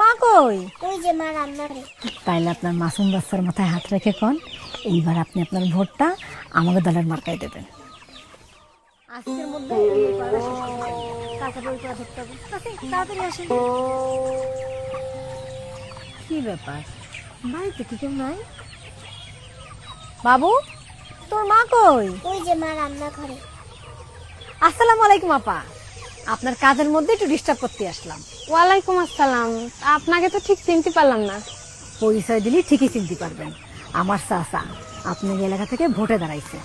মা কই? ওই যে মা রান্না করে। তাইলে আপনার মাসুম বাচ্চার মাথায় হাত রেখে কোন এইবার আপনি আপনার ভোটটা আমাকে দলের মার্কায় দেবেন। আজকের মধ্যে এই পাড়া শেষ করতে হবে। তাড়াতাড়ি ওই পাড়া ধরতে হবে। তাড়াতাড়ি আসেন। কি ব্যাপার, বাড়িতে কি কেউ নাই? বাবু, তোর মা কই? ওই যে মা রান্না করে। আসসালামু আলাইকুম আপা, আপনার কাজের মধ্যে একটু ডিস্টার্ব করতে আসলাম। ওয়ালাইকুম আসসালাম। আপনাকে তো ঠিক চিনতে পারলাম না। পরিচয় দিলে ঠিকই চিনতে পারবেন, আমার চাচা আপনার এলাকা থেকে ভোটে দাঁড়াইছে।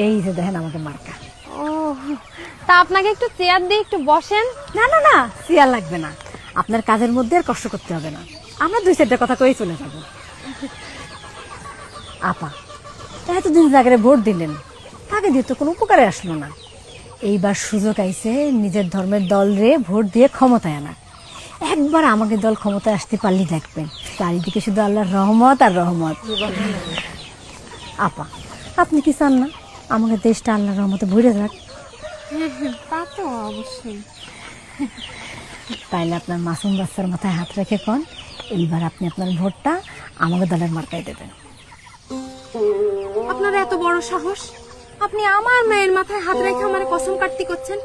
এই যে দেখেন আমাকে মার্কা। ও, তা আপনাকে একটু চেয়ার দিয়ে একটু বসেন। না না না, চেয়ার লাগবে না, আপনার কাজের মধ্যে আর কষ্ট করতে হবে না, আমরা দুই চারটা কথা কয়ে চলে যাব। আপা, এতদিন জায়গায় ভোট দিলেন, তাকে দিয়ে তো কোনো উপকারে আসলো না। এইবার সুযোগ আইছে নিজের ধর্মের দল রে ভোট দিয়ে ক্ষমতায় আনা। একবার আমাকে দল ক্ষমতায় আসতে পারলেই দেখবেন চারিদিকে শুধু আল্লাহর রহমত আর রহমত। আপা, আপনি কি চান না আমাকে দেশটা আল্লাহর রহমতে ভরে যাক? তা তো অবশ্যই। তাইলে আপনার মাসুম বাচ্চার মাথায় হাত রেখে কোন এইবার আপনি আপনার ভোটটা আমাকে দলের মার্কায় দেবেন। আপনার এত বড় সাহস, আপনি আমার মেয়ের মাথায় হাত রেখে আমার কসম কাটতে করছেন?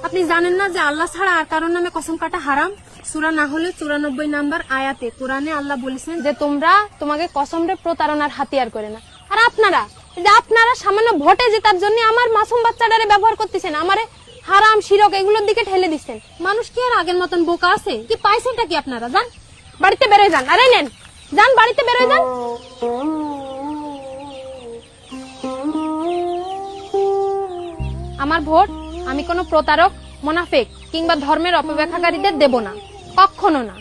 আপনি জানেন না যে আল্লাহ ছাড়া আর কারোর নামে কসম কাটা হারাম? সূরা নাহলে 94 নাম্বার আয়াতে কোরআনে আল্লাহ বলেছেন যে তোমরা তোমাকে কসমরে প্রতারণার হাতিয়ার করে না। আর আপনারা যে আপনারা সামান্য ভোটে জেতার জন্য আমার মাসুম বাচ্চাটারে ব্যবহার করতেছেন, আমারে হারাম শিরক এগুলোর দিকে ঠেলে দিচ্ছেন। মানুষ কি আর আগের মতন বোকা আছে? কি পাইছেনটা কি আপনারা? যান বাড়িতে বেরোয় যান। আরে নেন, যান বাড়িতে বেরোয় যান। আমার ভোট আমি কোনো প্রতারক, মুনাফিক কিংবা ধর্মের অপব্যাখ্যাকারীদের দেব না, কখনো না।